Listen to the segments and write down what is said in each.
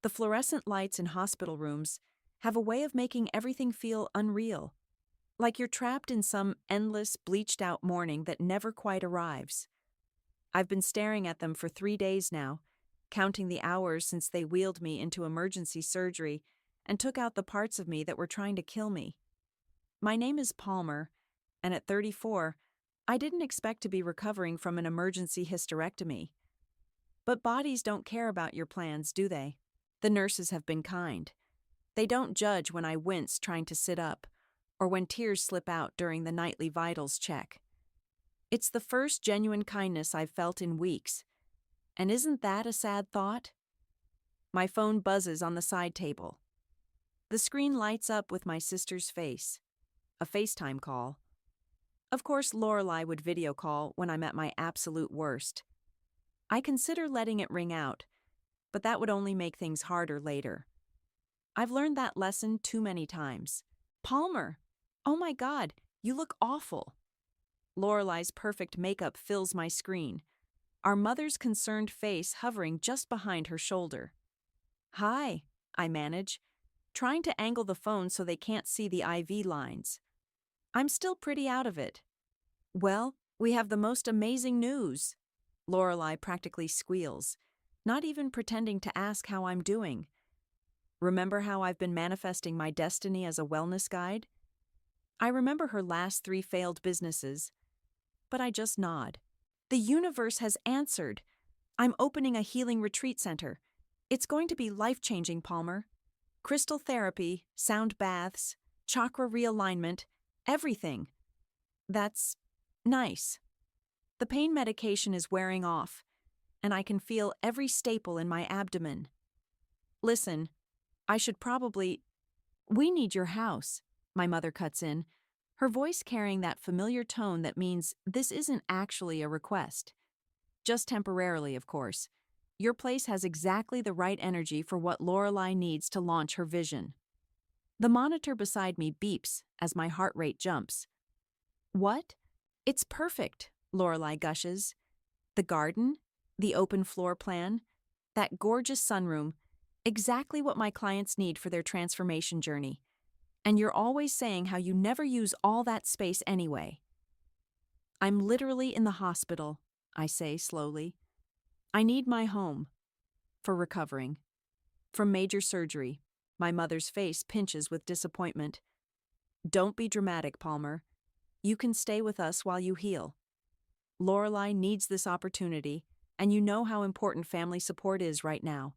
The fluorescent lights in hospital rooms have a way of making everything feel unreal, like you're trapped in some endless, bleached-out morning that never quite arrives. I've been staring at them for 3 days now, counting the hours since they wheeled me into emergency surgery and took out the parts of me that were trying to kill me. My name is Palmer, and at 34, I didn't expect to be recovering from an emergency hysterectomy. But bodies don't care about your plans, do they? The nurses have been kind. They don't judge when I wince trying to sit up, or when tears slip out during the nightly vitals check. It's the first genuine kindness I've felt in weeks. And isn't that a sad thought? My phone buzzes on the side table. The screen lights up with my sister's face. A FaceTime call. Of course, Lorelai would video call when I'm at my absolute worst. I consider letting it ring out, but that would only make things harder later. I've learned that lesson too many times. Palmer, oh my God, you look awful. Lorelai's perfect makeup fills my screen, our mother's concerned face hovering just behind her shoulder. Hi, I manage, trying to angle the phone so they can't see the IV lines. I'm still pretty out of it. Well, we have the most amazing news. Lorelai practically squeals, not even pretending to ask how I'm doing. Remember how I've been manifesting my destiny as a wellness guide? I remember her last 3 failed businesses, but I just nod. The universe has answered. I'm opening a healing retreat center. It's going to be life-changing, Palmer. Crystal therapy, sound baths, chakra realignment, everything. That's nice. The pain medication is wearing off, and I can feel every staple in my abdomen. Listen, we need your house, my mother cuts in, her voice carrying that familiar tone that means this isn't actually a request. Just temporarily, of course. Your place has exactly the right energy for what Lorelai needs to launch her vision. The monitor beside me beeps as my heart rate jumps. What? It's perfect, Lorelai gushes. The garden, the open floor plan, that gorgeous sunroom, exactly what my clients need for their transformation journey. And you're always saying how you never use all that space anyway. I'm literally in the hospital, I say slowly. I need my home. For recovering. From major surgery. My mother's face pinches with disappointment. Don't be dramatic, Palmer. You can stay with us while you heal. Lorelai needs this opportunity, and you know how important family support is right now.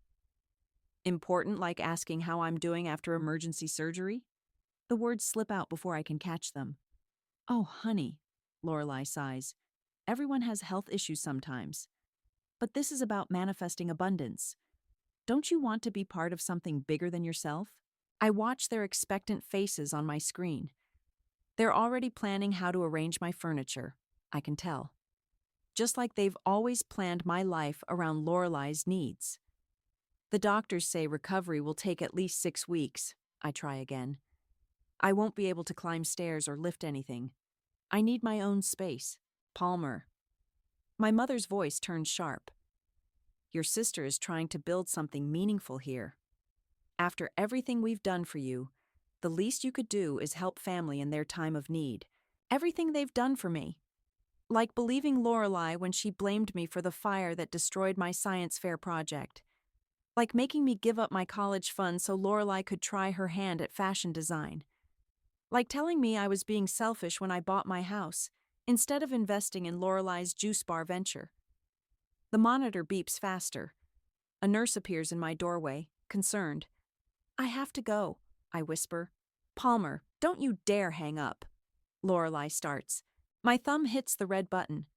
Important like asking how I'm doing after emergency surgery? The words slip out before I can catch them. Oh, honey, Lorelai sighs. Everyone has health issues sometimes. But this is about manifesting abundance. Don't you want to be part of something bigger than yourself? I watch their expectant faces on my screen. They're already planning how to arrange my furniture, I can tell. Just like they've always planned my life around Lorelai's needs. The doctors say recovery will take at least 6 weeks. I try again. I won't be able to climb stairs or lift anything. I need my own space. Palmer. My mother's voice turns sharp. Your sister is trying to build something meaningful here. After everything we've done for you, the least you could do is help family in their time of need. Everything they've done for me. Like believing Lorelai when she blamed me for the fire that destroyed my science fair project. Like making me give up my college fund so Lorelai could try her hand at fashion design. Like telling me I was being selfish when I bought my house, instead of investing in Lorelai's juice bar venture. The monitor beeps faster. A nurse appears in my doorway, concerned. I have to go, I whisper. Palmer, don't you dare hang up. Lorelai starts. My thumb hits the red button.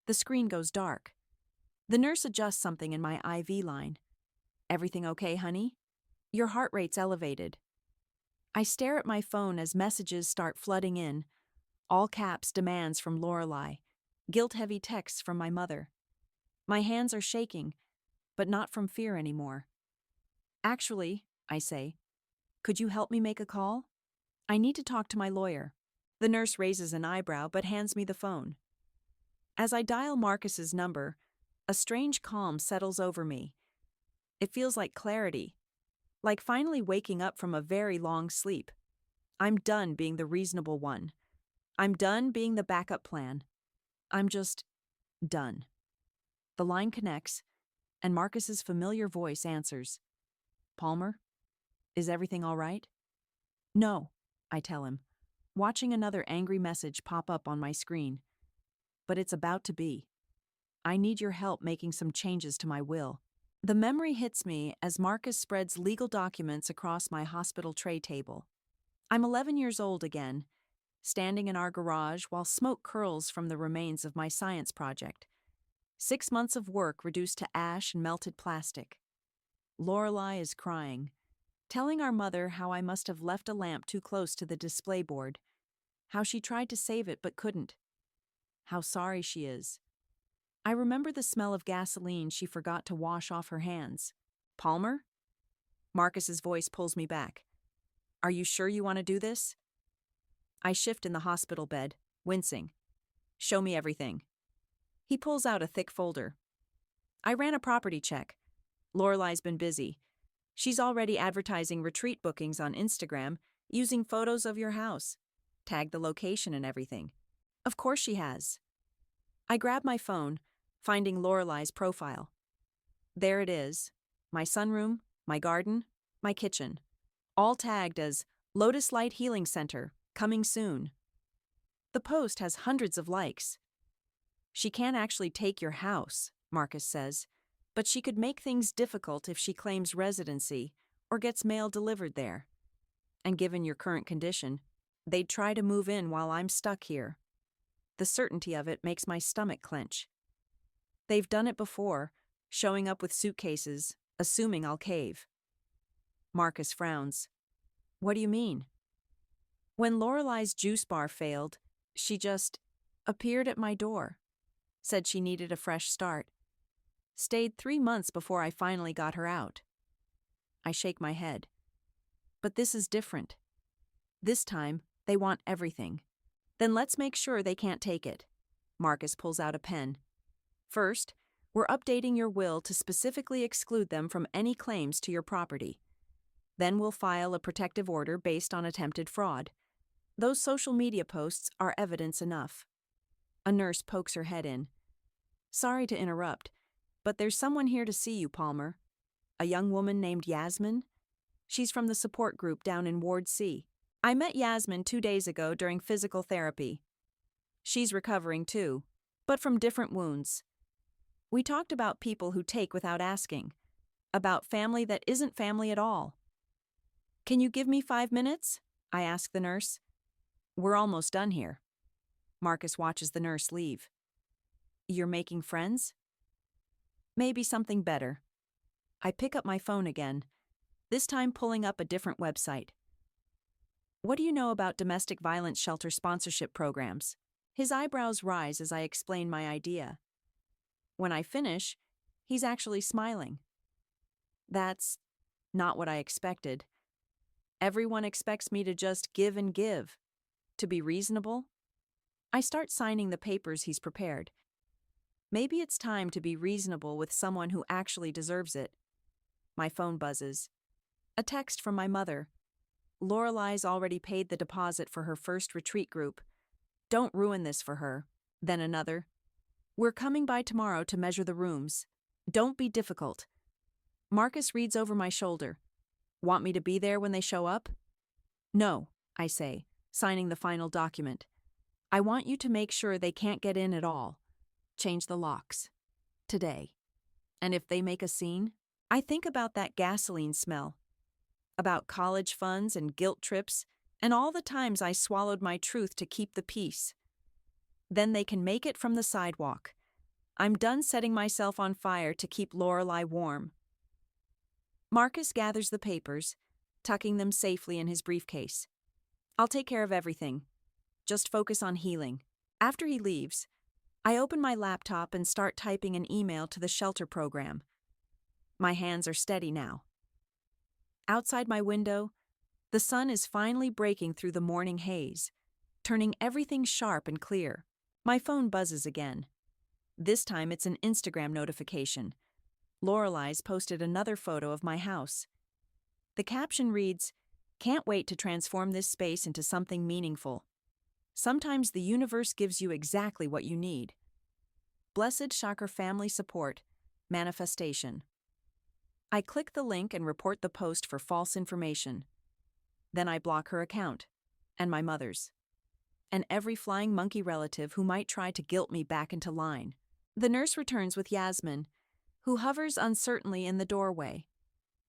The screen goes dark. The nurse adjusts something in my IV line. Everything okay, honey? Your heart rate's elevated. I stare at my phone as messages start flooding in. All caps demands from Lorelai. Guilt-heavy texts from my mother. My hands are shaking, but not from fear anymore. Actually, I say, could you help me make a call? I need to talk to my lawyer. The nurse raises an eyebrow but hands me the phone. As I dial Marcus's number, a strange calm settles over me. It feels like clarity, like finally waking up from a very long sleep. I'm done being the reasonable one. I'm done being the backup plan. I'm just done. The line connects, and Marcus's familiar voice answers. Palmer, is everything all right? No, I tell him, watching another angry message pop up on my screen. But it's about to be. I need your help making some changes to my will. The memory hits me as Marcus spreads legal documents across my hospital tray table. I'm 11 years old again, standing in our garage while smoke curls from the remains of my science project. 6 months of work reduced to ash and melted plastic. Lorelei is crying, telling our mother how I must have left a lamp too close to the display board, how she tried to save it but couldn't, how sorry she is. I remember the smell of gasoline she forgot to wash off her hands. Palmer? Marcus's voice pulls me back. Are you sure you want to do this? I shift in the hospital bed, wincing. Show me everything. He pulls out a thick folder. I ran a property check. Lorelei's been busy. She's already advertising retreat bookings on Instagram using photos of your house. Tagged the location and everything. Of course she has. I grab my phone, finding Lorelei's profile. There it is. My sunroom, my garden, my kitchen. All tagged as Lotus Light Healing Center, coming soon. The post has hundreds of likes. She can't actually take your house, Marcus says, but she could make things difficult if she claims residency or gets mail delivered there. And given your current condition, they'd try to move in while I'm stuck here. The certainty of it makes my stomach clench. They've done it before, showing up with suitcases, assuming I'll cave. Marcus frowns. What do you mean? When Lorelei's juice bar failed, she just appeared at my door, said she needed a fresh start. Stayed 3 months before I finally got her out. I shake my head. But this is different. This time, they want everything. Then let's make sure they can't take it. Marcus pulls out a pen. First, we're updating your will to specifically exclude them from any claims to your property. Then we'll file a protective order based on attempted fraud. Those social media posts are evidence enough. A nurse pokes her head in. Sorry to interrupt, but there's someone here to see you, Palmer. A young woman named Yasmin. She's from the support group down in Ward C. I met Yasmin 2 days ago during physical therapy. She's recovering too, but from different wounds. We talked about people who take without asking, about family that isn't family at all. Can you give me 5 minutes? I ask the nurse. We're almost done here. Marcus watches the nurse leave. You're making friends? Maybe something better. I pick up my phone again, this time pulling up a different website. What do you know about domestic violence shelter sponsorship programs? His eyebrows rise as I explain my idea. When I finish, he's actually smiling. That's not what I expected. Everyone expects me to just give and give. To be reasonable? I start signing the papers he's prepared. Maybe it's time to be reasonable with someone who actually deserves it. My phone buzzes. A text from my mother. Lorelei's already paid the deposit for her first retreat group. Don't ruin this for her. Then another. We're coming by tomorrow to measure the rooms. Don't be difficult. Marcus reads over my shoulder. Want me to be there when they show up? No, I say, signing the final document. I want you to make sure they can't get in at all. Change the locks. Today. And if they make a scene, I think about that gasoline smell. About college funds and guilt trips, and all the times I swallowed my truth to keep the peace. Then they can make it from the sidewalk. I'm done setting myself on fire to keep Lorelei warm. Marcus gathers the papers, tucking them safely in his briefcase. I'll take care of everything. Just focus on healing. After he leaves, I open my laptop and start typing an email to the shelter program. My hands are steady now. Outside my window, the sun is finally breaking through the morning haze, turning everything sharp and clear. My phone buzzes again. This time it's an Instagram notification. Lorelei's posted another photo of my house. The caption reads, "Can't wait to transform this space into something meaningful. Sometimes the universe gives you exactly what you need." Blessed Chakra Family Support, Manifestation. I click the link and report the post for false information. Then I block her account, and my mother's, and every flying monkey relative who might try to guilt me back into line. The nurse returns with Yasmin, who hovers uncertainly in the doorway.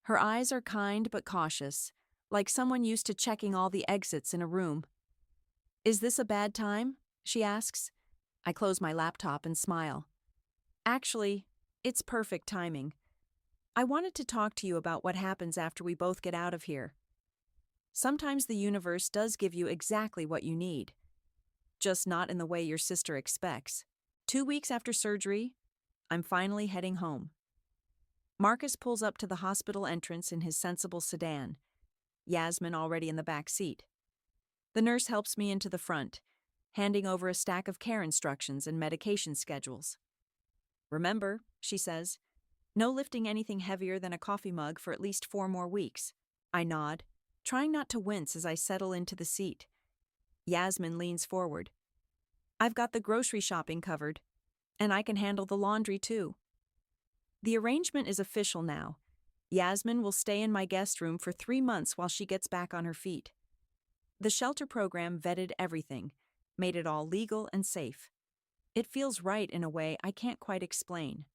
Her eyes are kind but cautious, like someone used to checking all the exits in a room. "Is this a bad time?" she asks. I close my laptop and smile. "Actually, it's perfect timing. I wanted to talk to you about what happens after we both get out of here. Sometimes the universe does give you exactly what you need, just not in the way your sister expects." 2 weeks after surgery, I'm finally heading home. Marcus pulls up to the hospital entrance in his sensible sedan, Yasmin already in the back seat. The nurse helps me into the front, handing over a stack of care instructions and medication schedules. "Remember," she says, "no lifting anything heavier than a coffee mug for at least 4 more weeks." I nod, trying not to wince as I settle into the seat. Yasmin leans forward. "I've got the grocery shopping covered, and I can handle the laundry too." The arrangement is official now. Yasmin will stay in my guest room for 3 months while she gets back on her feet. The shelter program vetted everything, made it all legal and safe. It feels right in a way I can't quite explain.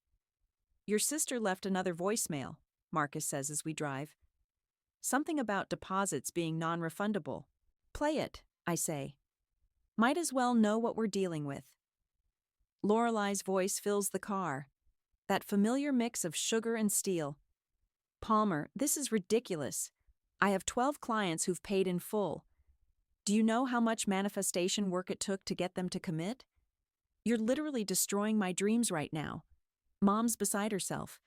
"Your sister left another voicemail," Marcus says as we drive. "Something about deposits being non-refundable." "Play it," I say. Might as well know what we're dealing with. Lorelei's voice fills the car, that familiar mix of sugar and steel. "Palmer, this is ridiculous. I have 12 clients who've paid in full. Do you know how much manifestation work it took to get them to commit? You're literally destroying my dreams right now." Mom's beside herself.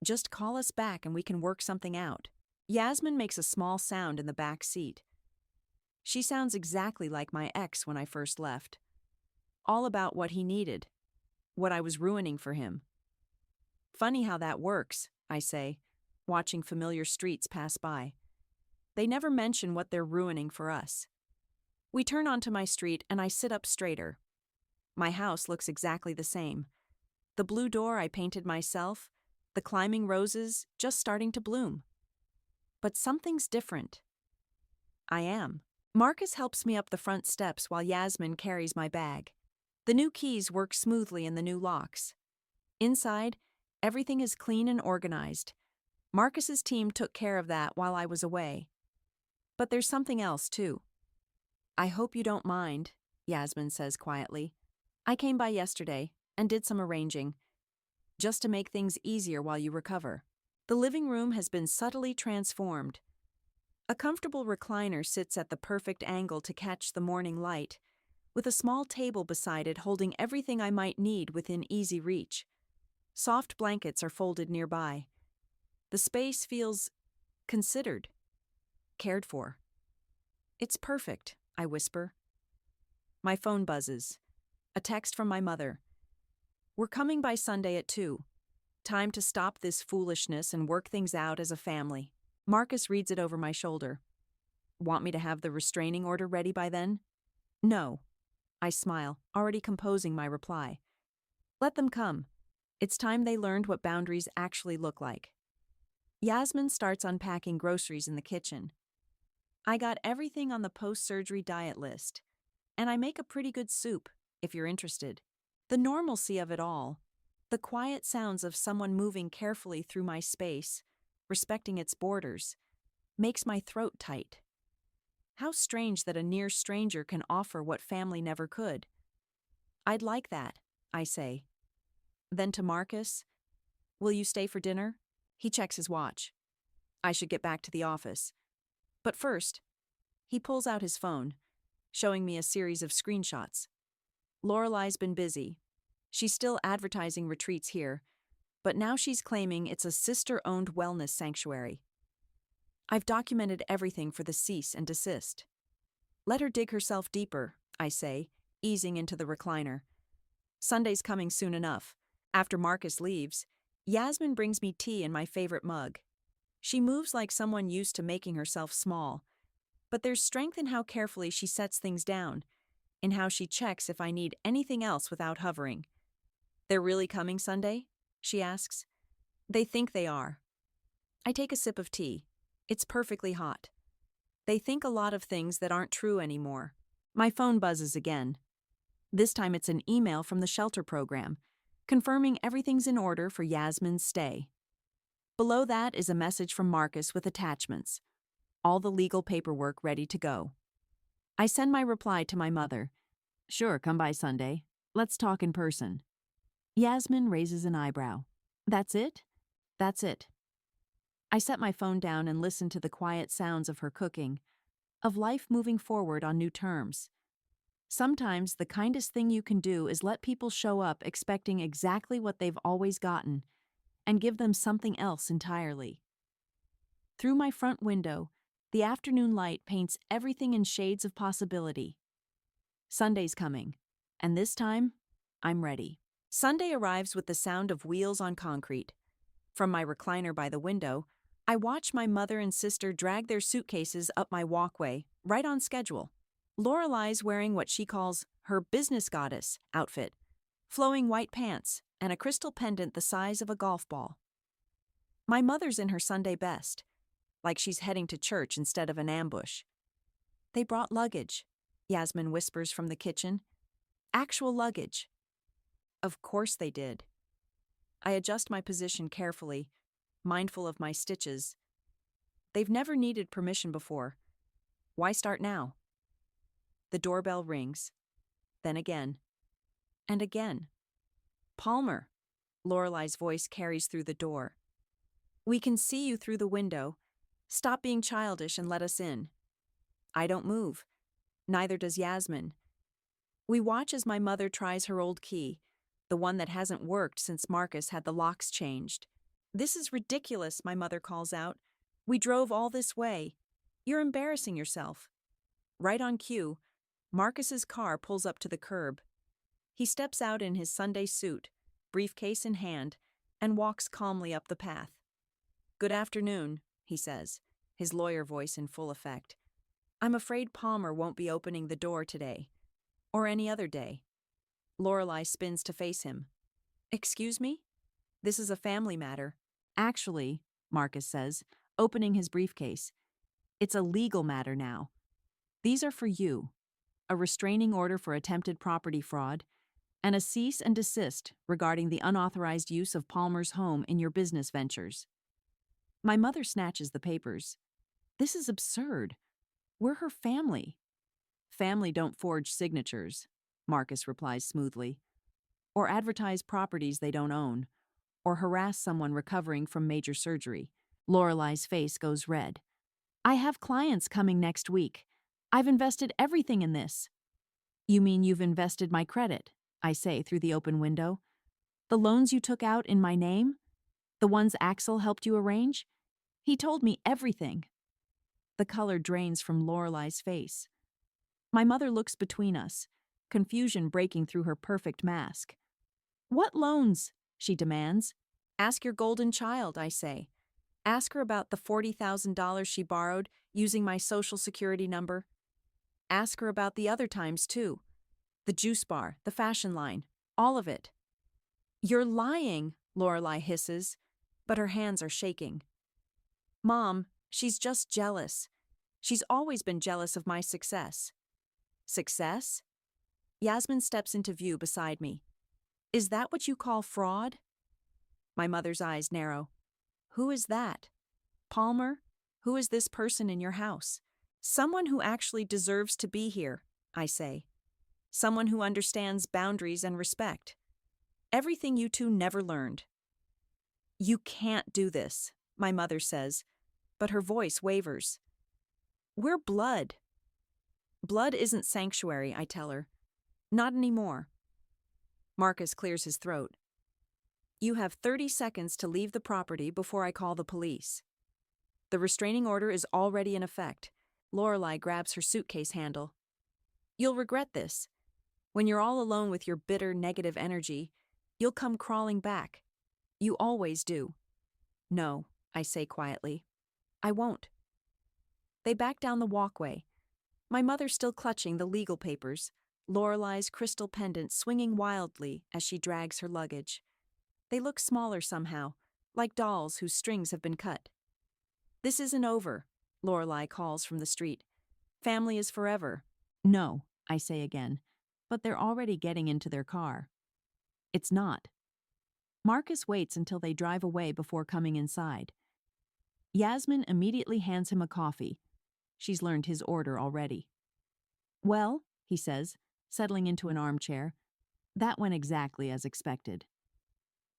"Just call us back and we can work something out." Yasmin makes a small sound in the back seat. She sounds exactly like my ex when I first left. All about what he needed, what I was ruining for him. "Funny how that works," I say, watching familiar streets pass by. They never mention what they're ruining for us. We turn onto my street and I sit up straighter. My house looks exactly the same. The blue door I painted myself, the climbing roses just starting to bloom. But something's different. I am. Marcus helps me up the front steps while Yasmin carries my bag. The new keys work smoothly in the new locks. Inside, everything is clean and organized. Marcus's team took care of that while I was away. But there's something else, too. "I hope you don't mind," Yasmin says quietly. "I came by yesterday and did some arranging, just to make things easier while you recover." The living room has been subtly transformed. A comfortable recliner sits at the perfect angle to catch the morning light, with a small table beside it holding everything I might need within easy reach. Soft blankets are folded nearby. The space feels considered, cared for. "It's perfect," I whisper. My phone buzzes. A text from my mother. "We're coming by Sunday at 2. Time to stop this foolishness and work things out as a family." Marcus reads it over my shoulder. "Want me to have the restraining order ready by then?" "No." I smile, already composing my reply. "Let them come. It's time they learned what boundaries actually look like." Yasmin starts unpacking groceries in the kitchen. "I got everything on the post-surgery diet list, and I make a pretty good soup, if you're interested." The normalcy of it all, the quiet sounds of someone moving carefully through my space, respecting its borders, makes my throat tight. How strange that a near stranger can offer what family never could. "I'd like that," I say. Then to Marcus, "Will you stay for dinner?" He checks his watch. I should get back to the office. But first, he pulls out his phone, showing me a series of screenshots. Lorelei's been busy. She's still advertising retreats here, but now she's claiming it's a sister-owned wellness sanctuary. I've documented everything for the cease and desist. "Let her dig herself deeper," I say, easing into the recliner. Sunday's coming soon enough. After Marcus leaves, Yasmin brings me tea in my favorite mug. She moves like someone used to making herself small, but there's strength in how carefully she sets things down, in how she checks if I need anything else without hovering. "They're really coming Sunday?" she asks. "They think they are." I take a sip of tea. It's perfectly hot. They think a lot of things that aren't true anymore. My phone buzzes again. This time it's an email from the shelter program, confirming everything's in order for Yasmin's stay. Below that is a message from Marcus with attachments, all the legal paperwork ready to go. I send my reply to my mother. "Sure, come by Sunday. Let's talk in person." Yasmin raises an eyebrow. "That's it?" "That's it." I set my phone down and listen to the quiet sounds of her cooking, of life moving forward on new terms. Sometimes the kindest thing you can do is let people show up expecting exactly what they've always gotten and give them something else entirely. Through my front window, the afternoon light paints everything in shades of possibility. Sunday's coming, and this time, I'm ready. Sunday arrives with the sound of wheels on concrete. From my recliner by the window, I watch my mother and sister drag their suitcases up my walkway, right on schedule. Lorelei's wearing what she calls her business goddess outfit, flowing white pants and a crystal pendant the size of a golf ball. My mother's in her Sunday best, like she's heading to church instead of an ambush. "They brought luggage," Yasmin whispers from the kitchen. "Actual luggage." Of course they did. I adjust my position carefully, mindful of my stitches. They've never needed permission before. Why start now? The doorbell rings. Then again. And again. "Palmer," Lorelei's voice carries through the door. "We can see you through the window. Stop being childish and let us in." I don't move. Neither does Yasmin. We watch as my mother tries her old key, the one that hasn't worked since Marcus had the locks changed. "This is ridiculous," my mother calls out. "We drove all this way. You're embarrassing yourself." Right on cue, Marcus's car pulls up to the curb. He steps out in his Sunday suit, briefcase in hand, and walks calmly up the path. "Good afternoon," he says, his lawyer voice in full effect. "I'm afraid Palmer won't be opening the door today. Or any other day." Lorelei spins to face him. "Excuse me? This is a family matter." "Actually," Marcus says, opening his briefcase, "it's a legal matter now. These are for you. A restraining order for attempted property fraud, and a cease and desist regarding the unauthorized use of Palmer's home in your business ventures." My mother snatches the papers. "This is absurd. We're her family." "Family don't forge signatures," Marcus replies smoothly, "or advertise properties they don't own, or harass someone recovering from major surgery." Lorelei's face goes red. "I have clients coming next week. I've invested everything in this." "You mean you've invested my credit?" I say through the open window. "The loans you took out in my name? The ones Axel helped you arrange? He told me everything." The color drains from Lorelei's face. My mother looks between us, confusion breaking through her perfect mask. "What loans?" she demands. "Ask your golden child," I say. "Ask her about the $40,000 she borrowed using my social security number. Ask her about the other times, too. The juice bar, the fashion line, all of it." "You're lying," Lorelei hisses, but her hands are shaking. "Mom, she's just jealous. She's always been jealous of my success." "Success?" Yasmin steps into view beside me. "Is that what you call fraud?" My mother's eyes narrow. "Who is that? Palmer? Who is this person in your house?" "Someone who actually deserves to be here," I say. "Someone who understands boundaries and respect. Everything you two never learned." "You can't do this," my mother says, but her voice wavers. "We're blood." "Blood isn't sanctuary," I tell her. "Not anymore." Marcus clears his throat. "You have 30 seconds to leave the property before I call the police." The restraining order is already in effect. Lorelei grabs her suitcase handle. "You'll regret this. When you're all alone with your bitter, negative energy, you'll come crawling back. You always do." "No," I say quietly. I won't. They back down the walkway, my mother still clutching the legal papers, Lorelei's crystal pendant swinging wildly as she drags her luggage. They look smaller somehow, like dolls whose strings have been cut. This isn't over, Lorelei calls from the street. Family is forever. No, I say again, but they're already getting into their car. It's not. Marcus waits until they drive away before coming inside. Yasmin immediately hands him a coffee. She's learned his order already. Well, he says, settling into an armchair, that went exactly as expected.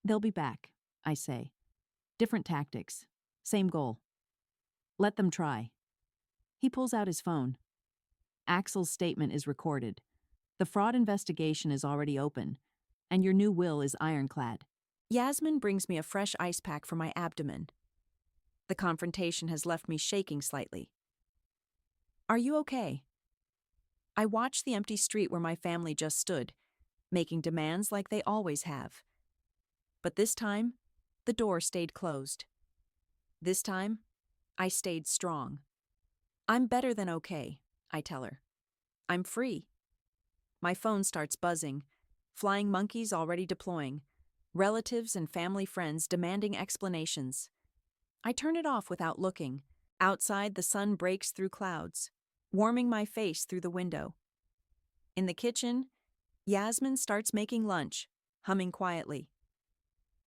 They'll be back, I say. Different tactics. Same goal. Let them try. He pulls out his phone. Axel's statement is recorded. The fraud investigation is already open, and your new will is ironclad. Yasmin brings me a fresh ice pack for my abdomen. The confrontation has left me shaking slightly. Are you okay? I watch the empty street where my family just stood, making demands like they always have. But this time, the door stayed closed. This time, I stayed strong. I'm better than okay, I tell her. I'm free. My phone starts buzzing, flying monkeys already deploying, relatives and family friends demanding explanations. I turn it off without looking. Outside, the sun breaks through clouds, warming my face through the window. In the kitchen, Yasmin starts making lunch, humming quietly.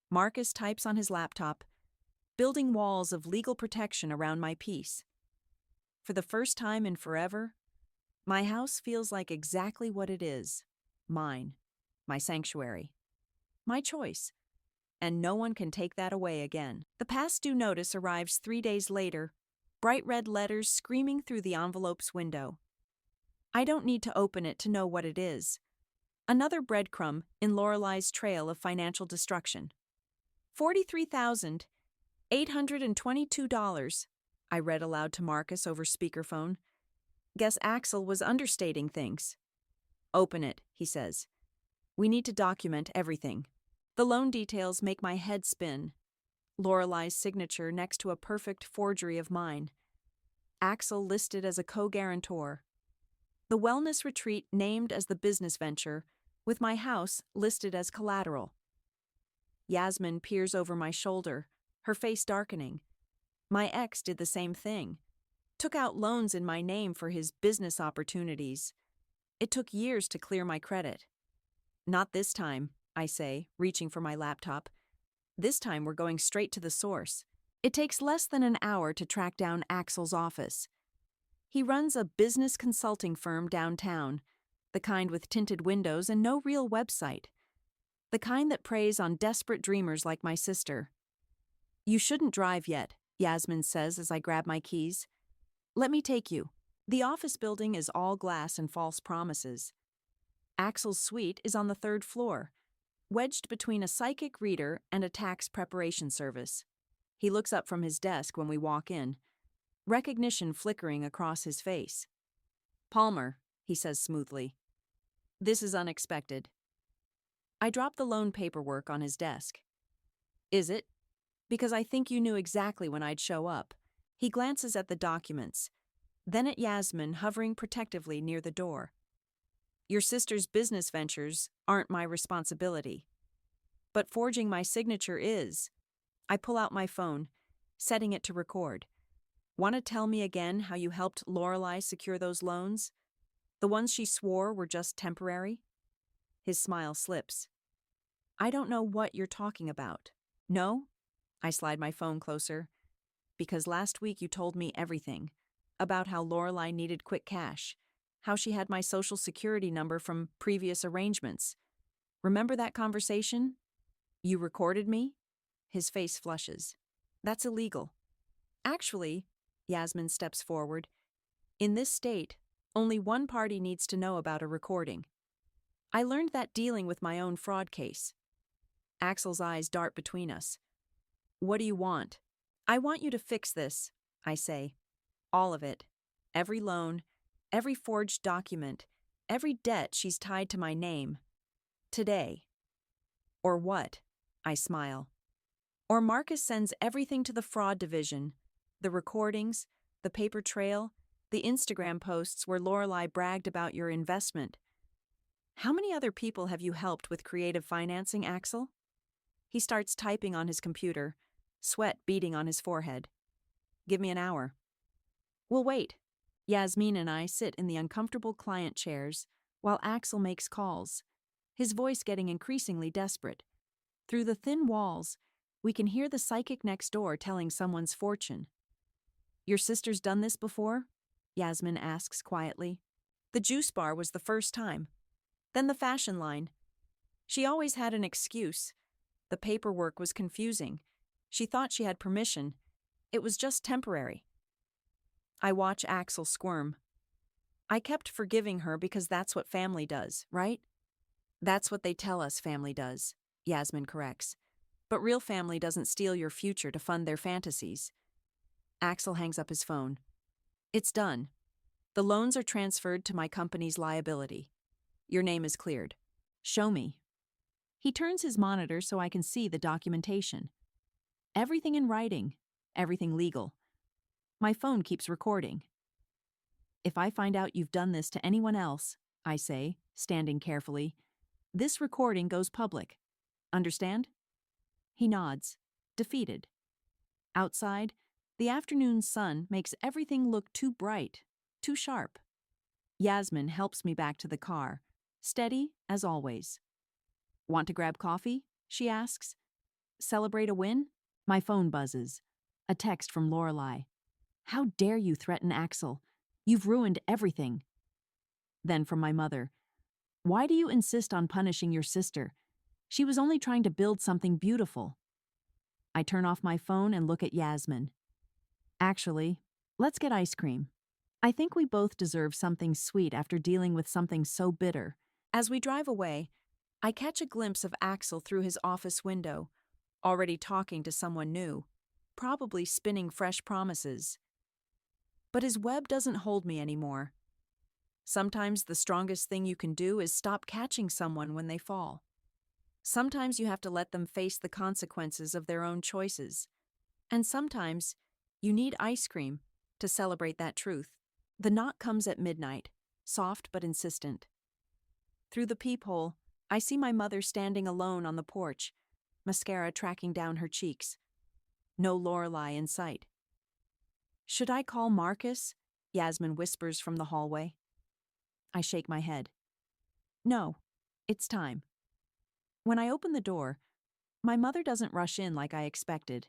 Marcus types on his laptop, building walls of legal protection around my peace. For the first time in forever, my house feels like exactly what it is. Mine. My sanctuary. My choice. And no one can take that away again. The past due notice arrives 3 days later, bright red letters screaming through the envelope's window. I don't need to open it to know what it is. Another breadcrumb in Lorelei's trail of financial destruction. $43,822, I read aloud to Marcus over speakerphone. Guess Axel was understating things. Open it, he says. We need to document everything. The loan details make my head spin. Lorelei's signature next to a perfect forgery of mine. Axel listed as a co-guarantor. The wellness retreat named as the business venture, with my house listed as collateral. Yasmin peers over my shoulder, her face darkening. My ex did the same thing. Took out loans in my name for his business opportunities. It took years to clear my credit. Not this time, I say, reaching for my laptop. This time we're going straight to the source. It takes less than an hour to track down Axel's office. He runs a business consulting firm downtown, the kind with tinted windows and no real website. The kind that preys on desperate dreamers like my sister. You shouldn't drive yet, Yasmin says as I grab my keys. Let me take you. The office building is all glass and false promises. Axel's suite is on the 3rd floor, wedged between a psychic reader and a tax preparation service. He looks up from his desk when we walk in, recognition flickering across his face. Palmer, he says smoothly. This is unexpected. I drop the loan paperwork on his desk. Is it? Because I think you knew exactly when I'd show up. He glances at the documents, then at Yasmin hovering protectively near the door. Your sister's business ventures aren't my responsibility. But forging my signature is. I pull out my phone, setting it to record. Want to tell me again how you helped Lorelei secure those loans? The ones she swore were just temporary? His smile slips. I don't know what you're talking about. No? I slide my phone closer. Because last week you told me everything. About how Lorelei needed quick cash. How she had my social security number from previous arrangements. Remember that conversation? You recorded me? His face flushes. That's illegal. Actually, Yasmin steps forward. In this state, only one party needs to know about a recording. I learned that dealing with my own fraud case. Axel's eyes dart between us. What do you want? I want you to fix this, I say. All of it. Every loan, every forged document, every debt she's tied to my name. Today. Or what? I smile. Or Marcus sends everything to the fraud division. The recordings, the paper trail, the Instagram posts where Lorelai bragged about your investment. How many other people have you helped with creative financing, Axel? He starts typing on his computer, sweat beading on his forehead. Give me an hour. We'll wait. Yasmin and I sit in the uncomfortable client chairs while Axel makes calls, his voice getting increasingly desperate. Through the thin walls, we can hear the psychic next door telling someone's fortune. Your sister's done this before? Yasmin asks quietly. The juice bar was the first time. Then the fashion line. She always had an excuse. The paperwork was confusing. She thought she had permission. It was just temporary. I watch Axel squirm. I kept forgiving her because that's what family does, right? That's what they tell us family does, Yasmin corrects. But real family doesn't steal your future to fund their fantasies. Axel hangs up his phone. It's done. The loans are transferred to my company's liability. Your name is cleared. Show me. He turns his monitor so I can see the documentation. Everything in writing, everything legal. My phone keeps recording. If I find out you've done this to anyone else, I say, standing carefully, this recording goes public. Understand? He nods, defeated. Outside, the afternoon sun makes everything look too bright, too sharp. Yasmin helps me back to the car, steady as always. Want to grab coffee? She asks. Celebrate a win? My phone buzzes. A text from Lorelai. How dare you threaten Axel? You've ruined everything. Then from my mother. Why do you insist on punishing your sister? She was only trying to build something beautiful. I turn off my phone and look at Yasmin. Actually, let's get ice cream. I think we both deserve something sweet after dealing with something so bitter. As we drive away, I catch a glimpse of Axel through his office window, already talking to someone new, probably spinning fresh promises. But his web doesn't hold me anymore. Sometimes the strongest thing you can do is stop catching someone when they fall. Sometimes you have to let them face the consequences of their own choices. And sometimes you need ice cream to celebrate that truth. The knock comes at midnight, soft but insistent. Through the peephole, I see my mother standing alone on the porch, mascara tracking down her cheeks. No Lorelai in sight. Should I call Marcus? Yasmin whispers from the hallway. I shake my head. No, it's time. When I open the door, my mother doesn't rush in like I expected.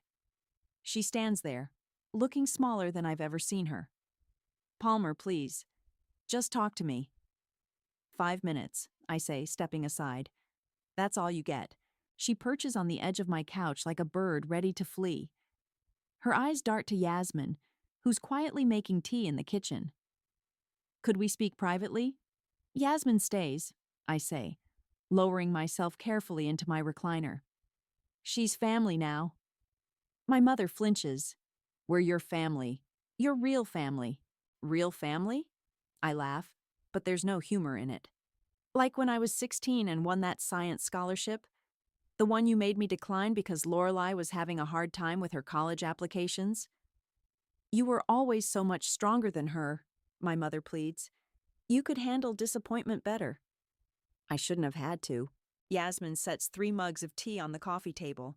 She stands there, looking smaller than I've ever seen her. Palmer, please. Just talk to me. 5 minutes, I say, stepping aside. That's all you get. She perches on the edge of my couch like a bird ready to flee. Her eyes dart to Yasmin, who's quietly making tea in the kitchen. Could we speak privately? Yasmin stays, I say, lowering myself carefully into my recliner. She's family now. My mother flinches. We're your family. Your real family. Real family? I laugh, but there's no humor in it. Like when I was 16 and won that science scholarship, the one you made me decline because Lorelai was having a hard time with her college applications. You were always so much stronger than her, my mother pleads. You could handle disappointment better. I shouldn't have had to. Yasmin sets 3 mugs of tea on the coffee table.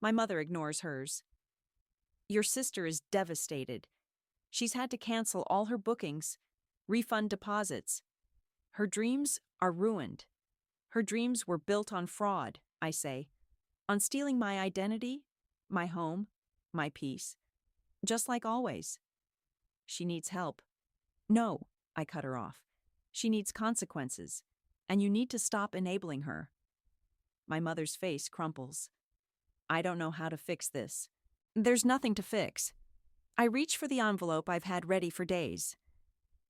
My mother ignores hers. Your sister is devastated. She's had to cancel all her bookings, refund deposits. Her dreams are ruined. Her dreams were built on fraud, I say, on stealing my identity, my home, my peace. Just like always. She needs help. No, I cut her off. She needs consequences, and you need to stop enabling her. My mother's face crumples. I don't know how to fix this. There's nothing to fix. I reach for the envelope I've had ready for days.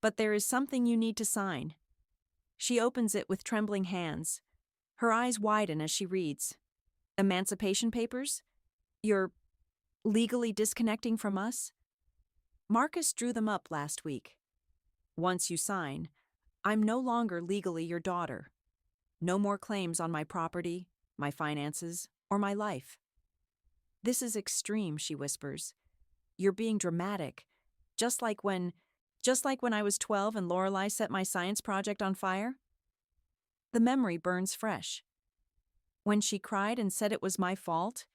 But there is something you need to sign. She opens it with trembling hands. Her eyes widen as she reads. Emancipation papers? You're legally disconnecting from us? Marcus drew them up last week. Once you sign, I'm no longer legally your daughter. No more claims on my property, my finances, or my life. This is extreme, she whispers. You're being dramatic. Just like when, just like when I was 12 and Lorelai set my science project on fire? The memory burns fresh. When she cried and said it was my fault,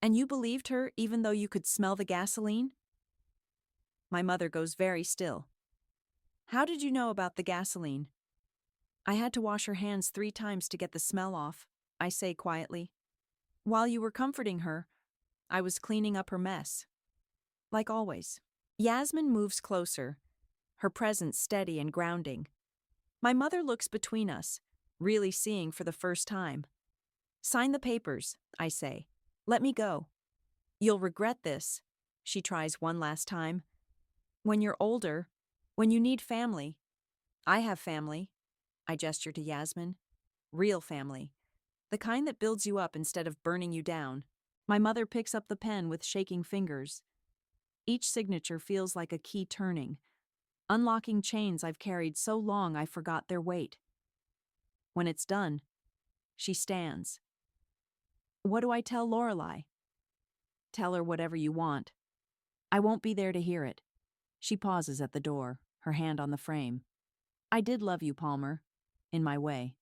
and you believed her even though you could smell the gasoline? My mother goes very still. How did you know about the gasoline? I had to wash her hands 3 times to get the smell off, I say quietly. While you were comforting her, I was cleaning up her mess. Like always. Yasmin moves closer, her presence steady and grounding. My mother looks between us, really seeing for the first time. Sign the papers, I say. Let me go. You'll regret this, she tries one last time. When you're older, when you need family. I have family, I gesture to Yasmin. Real family. The kind that builds you up instead of burning you down. My mother picks up the pen with shaking fingers. Each signature feels like a key turning, unlocking chains I've carried so long I forgot their weight. When it's done, she stands. What do I tell Lorelai? Tell her whatever you want. I won't be there to hear it. She pauses at the door, her hand on the frame. I did love you, Palmer. In my way.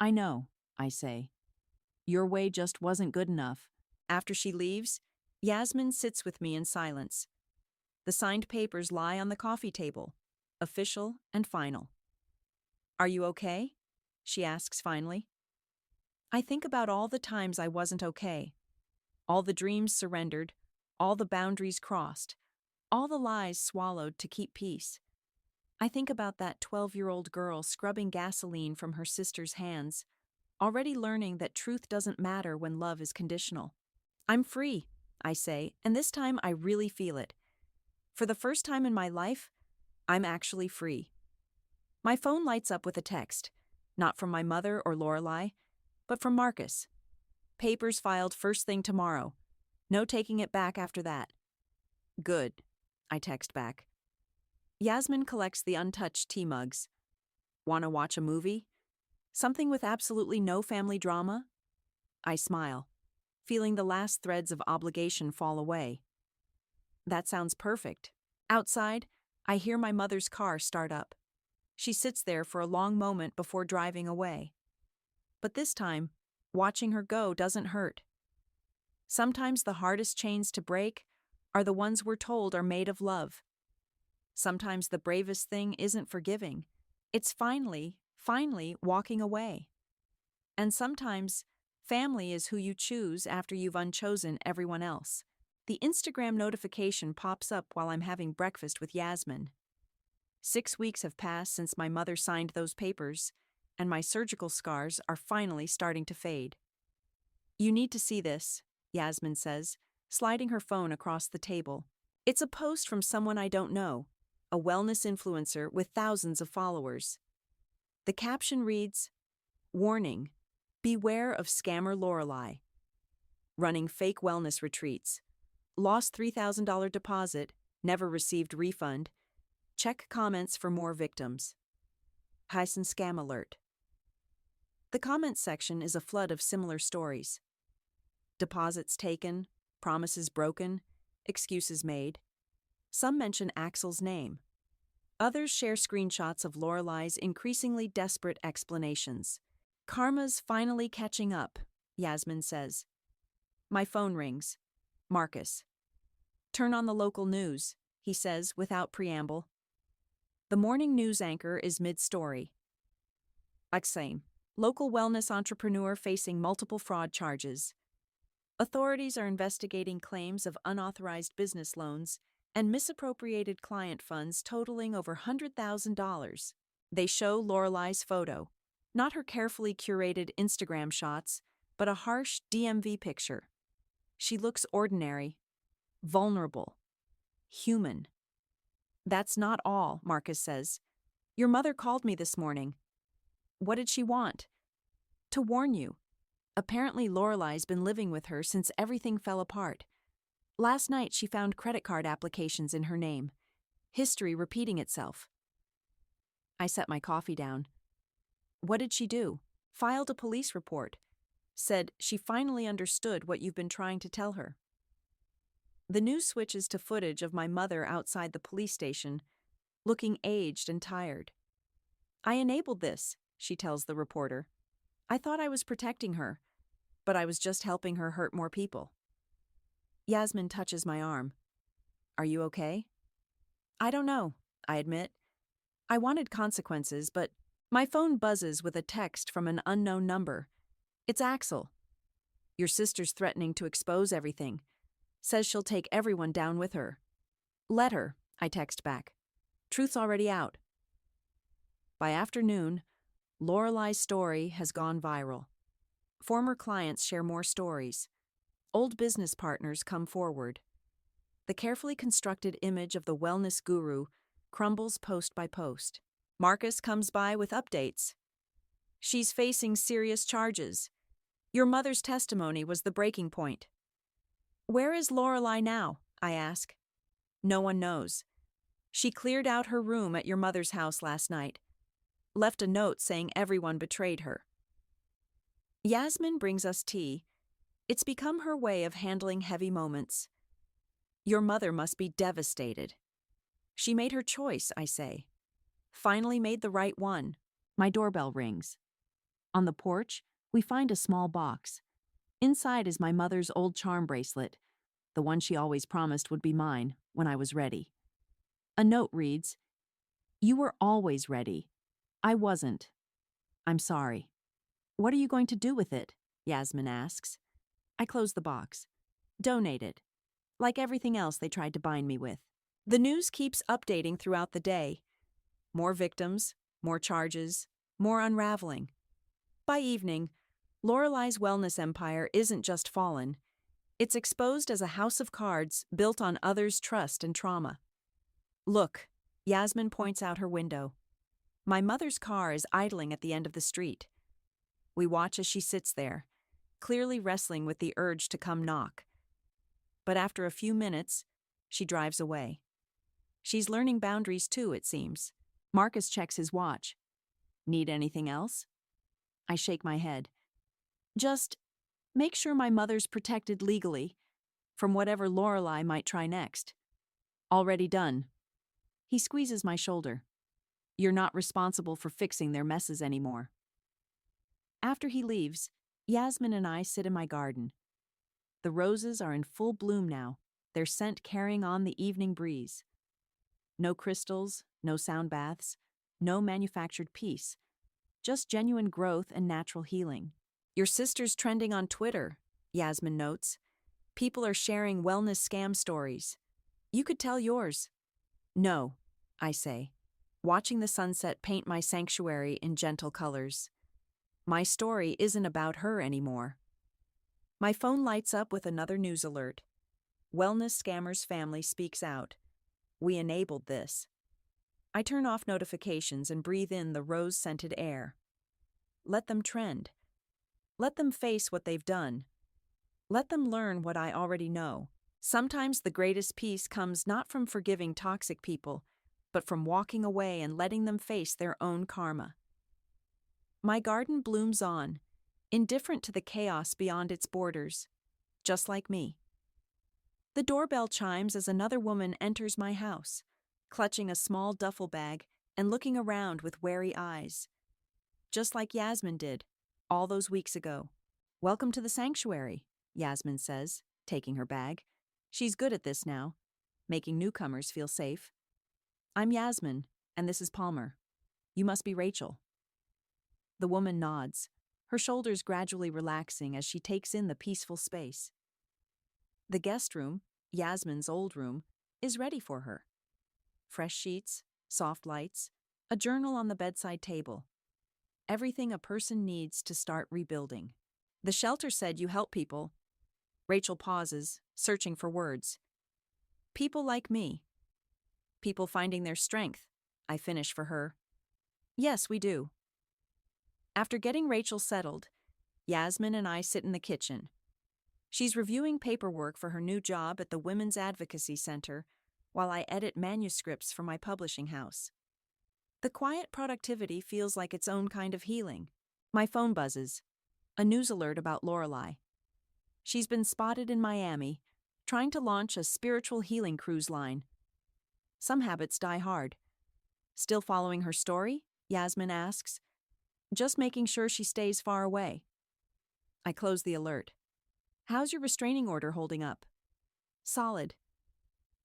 I know, I say. Your way just wasn't good enough. After she leaves, Yasmin sits with me in silence. The signed papers lie on the coffee table, official and final. Are you okay? She asks finally. I think about all the times I wasn't okay. All the dreams surrendered, all the boundaries crossed, all the lies swallowed to keep peace. I think about that 12-year-old girl scrubbing gasoline from her sister's hands, already learning that truth doesn't matter when love is conditional. I'm free, I say, and this time I really feel it. For the first time in my life, I'm actually free. My phone lights up with a text, not from my mother or Lorelai, but from Marcus. Papers filed first thing tomorrow. No taking it back after that. Good, I text back. Yasmin collects the untouched tea mugs. Wanna watch a movie? Something with absolutely no family drama? I smile, feeling the last threads of obligation fall away. That sounds perfect. Outside, I hear my mother's car start up. She sits there for a long moment before driving away. But this time, watching her go doesn't hurt. Sometimes the hardest chains to break are the ones we're told are made of love. Sometimes the bravest thing isn't forgiving. It's finally walking away. And sometimes, family is who you choose after you've unchosen everyone else. The Instagram notification pops up while I'm having breakfast with Yasmin. 6 weeks have passed since my mother signed those papers, and my surgical scars are finally starting to fade. You need to see this, Yasmin says, sliding her phone across the table. It's a post from someone I don't know, a wellness influencer with thousands of followers. The caption reads, Warning, beware of scammer Lorelai. Running fake wellness retreats. Lost $3,000 deposit, never received refund. Check comments for more victims. Hyson scam alert. The comments section is a flood of similar stories. Deposits taken, promises broken, excuses made. Some mention Axel's name. Others share screenshots of Lorelai's increasingly desperate explanations. Karma's finally catching up, Yasmin says. My phone rings. Marcus. Turn on the local news, he says without preamble. The morning news anchor is mid-story. Axel, local wellness entrepreneur facing multiple fraud charges. Authorities are investigating claims of unauthorized business loans and misappropriated client funds totaling over $100,000. They show Lorelai's photo, not her carefully curated Instagram shots, but a harsh DMV picture. She looks ordinary, vulnerable, human. That's not all, Marcus says. Your mother called me this morning. What did she want? To warn you. Apparently Lorelai's been living with her since everything fell apart. Last night she found credit card applications in her name. History repeating itself. I set my coffee down. What did she do? Filed a police report. Said she finally understood what you've been trying to tell her. The news switches to footage of my mother outside the police station, looking aged and tired. "I enabled this," she tells the reporter. "I thought I was protecting her, but I was just helping her hurt more people." Yasmin touches my arm. "Are you okay?" "I don't know," I admit. "I wanted consequences, but..." My phone buzzes with a text from an unknown number. It's Axel. "Your sister's threatening to expose everything. Says she'll take everyone down with her." "Let her," I text back. "Truth's already out." By afternoon, Lorelai's story has gone viral. Former clients share more stories. Old business partners come forward. The carefully constructed image of the wellness guru crumbles post by post. Marcus comes by with updates. "She's facing serious charges. Your mother's testimony was the breaking point." "Where is Lorelai now?" I ask. "No one knows. She cleared out her room at your mother's house last night. Left a note saying everyone betrayed her." Yasmin brings us tea. It's become her way of handling heavy moments. "Your mother must be devastated." "She made her choice," I say. "Finally made the right one." My doorbell rings. On the porch, we find a small box. Inside is my mother's old charm bracelet, the one she always promised would be mine when I was ready. A note reads, "You were always ready. I wasn't. I'm sorry." "What are you going to do with it?" Yasmin asks. I close the box. "Donate it. Like everything else they tried to bind me with." The news keeps updating throughout the day. More victims, more charges, more unraveling. By evening, Lorelai's wellness empire isn't just fallen. It's exposed as a house of cards built on others' trust and trauma. "Look," Yasmin points out her window. My mother's car is idling at the end of the street. We watch as she sits there, clearly wrestling with the urge to come knock. But after a few minutes, she drives away. She's learning boundaries too, it seems. Marcus checks his watch. "Need anything else?" I shake my head. "Just make sure my mother's protected legally from whatever Lorelai might try next." "Already done." He squeezes my shoulder. "You're not responsible for fixing their messes anymore." After he leaves, Yasmin and I sit in my garden. The roses are in full bloom now, their scent carrying on the evening breeze. No crystals, no sound baths, no manufactured peace. Just genuine growth and natural healing. "Your sister's trending on Twitter," Yasmin notes. "People are sharing wellness scam stories. You could tell yours." "No," I say, watching the sunset paint my sanctuary in gentle colors. My story isn't about her anymore. My phone lights up with another news alert. Wellness scammer's family speaks out. "We enabled this." I turn off notifications and breathe in the rose-scented air. Let them trend. Let them face what they've done. Let them learn what I already know. Sometimes the greatest peace comes not from forgiving toxic people, but from walking away and letting them face their own karma. My garden blooms on, indifferent to the chaos beyond its borders, just like me. The doorbell chimes as another woman enters my house, clutching a small duffel bag and looking around with wary eyes. Just like Yasmin did, all those weeks ago. "Welcome to the sanctuary," Yasmin says, taking her bag. She's good at this now, making newcomers feel safe. "I'm Yasmin, and this is Palmer. You must be Rachel." The woman nods, her shoulders gradually relaxing as she takes in the peaceful space. The guest room, Yasmin's old room, is ready for her. Fresh sheets, soft lights, a journal on the bedside table. Everything a person needs to start rebuilding. "The shelter said you help people." Rachel pauses, searching for words. "People like me. People finding their strength," I finish for her. "Yes, we do." After getting Rachel settled, Yasmin and I sit in the kitchen. She's reviewing paperwork for her new job at the Women's Advocacy Center while I edit manuscripts for my publishing house. The quiet productivity feels like its own kind of healing. My phone buzzes. A news alert about Lorelai. She's been spotted in Miami, trying to launch a spiritual healing cruise line. Some habits die hard. Still following her story? Yasmin asks. Just making sure she stays far away. I close the alert. How's your restraining order holding up? Solid.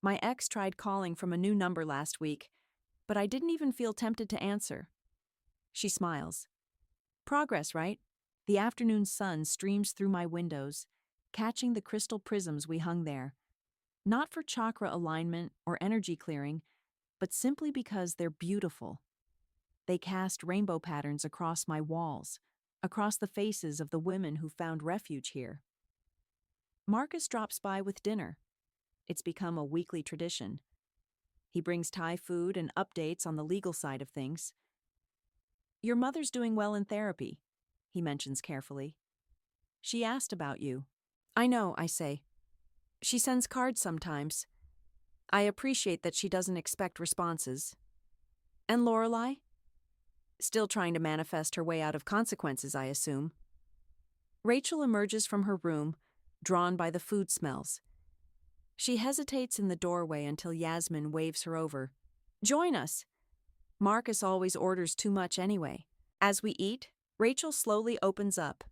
My ex tried calling from a new number last week, but I didn't even feel tempted to answer. She smiles. Progress, right? The afternoon sun streams through my windows, catching the crystal prisms we hung there. Not for chakra alignment or energy clearing, but simply because they're beautiful. They cast rainbow patterns across my walls, across the faces of the women who found refuge here. Marcus drops by with dinner. It's become a weekly tradition. He brings Thai food and updates on the legal side of things. Your mother's doing well in therapy, he mentions carefully. She asked about you. I know, I say. She sends cards sometimes. I appreciate that she doesn't expect responses. And Lorelei? Still trying to manifest her way out of consequences, I assume. Rachel emerges from her room, drawn by the food smells. She hesitates in the doorway until Yasmin waves her over. Join us. Marcus always orders too much anyway. As we eat, Rachel slowly opens up.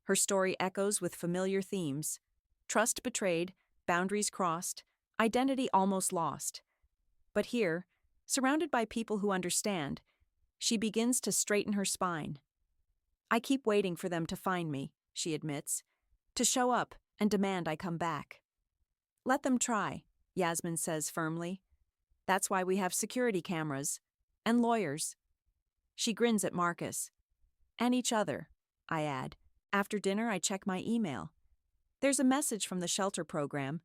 Her story echoes with familiar themes. Trust betrayed, boundaries crossed, identity almost lost. But here, surrounded by people who understand, she begins to straighten her spine. I keep waiting for them to find me, she admits, to show up and demand I come back. Let them try, Yasmin says firmly. That's why we have security cameras. And lawyers. She grins at Marcus. And each other, I add. After dinner, I check my email. There's a message from the shelter program.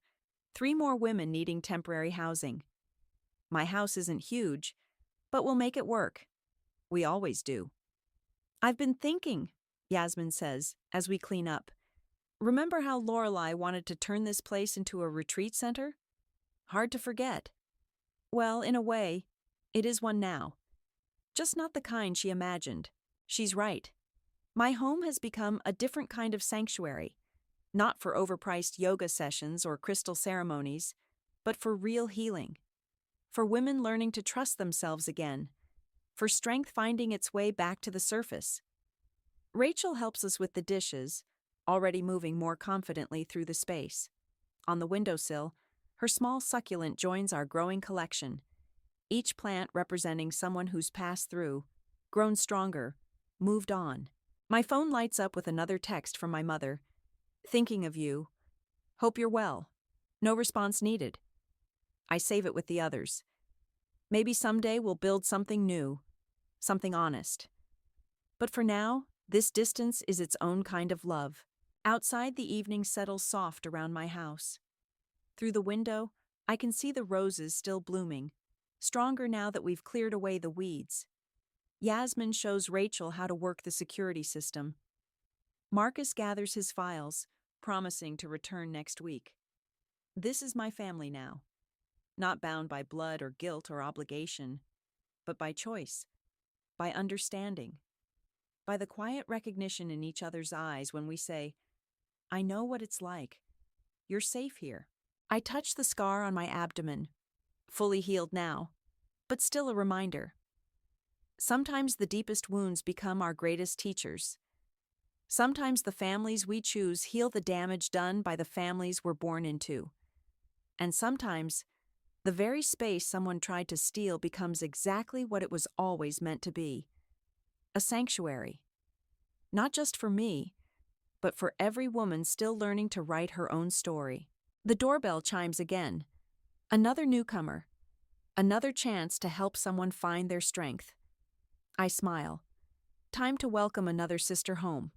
3 more women needing temporary housing. My house isn't huge, but we'll make it work. We always do. I've been thinking, Yasmin says, as we clean up. Remember how Lorelei wanted to turn this place into a retreat center? Hard to forget. Well, in a way, it is one now. Just not the kind she imagined. She's right. My home has become a different kind of sanctuary, not for overpriced yoga sessions or crystal ceremonies, but for real healing. For women learning to trust themselves again. For strength finding its way back to the surface. Rachel helps us with the dishes, already moving more confidently through the space. On the windowsill, her small succulent joins our growing collection. Each plant representing someone who's passed through, grown stronger, moved on. My phone lights up with another text from my mother. Thinking of you. Hope you're well. No response needed. I save it with the others. Maybe someday we'll build something new, something honest. But for now, this distance is its own kind of love. Outside, the evening settles soft around my house. Through the window, I can see the roses still blooming. Stronger now that we've cleared away the weeds. Yasmin shows Rachel how to work the security system. Marcus gathers his files, promising to return next week. This is my family now. Not bound by blood or guilt or obligation, but by choice, by understanding, by the quiet recognition in each other's eyes when we say, I know what it's like. You're safe here. I touch the scar on my abdomen. Fully healed now, but still a reminder. Sometimes the deepest wounds become our greatest teachers. Sometimes the families we choose heal the damage done by the families we're born into. And sometimes, the very space someone tried to steal becomes exactly what it was always meant to be. A sanctuary. Not just for me, but for every woman still learning to write her own story. The doorbell chimes again. Another newcomer. Another chance to help someone find their strength. I smile. Time to welcome another sister home.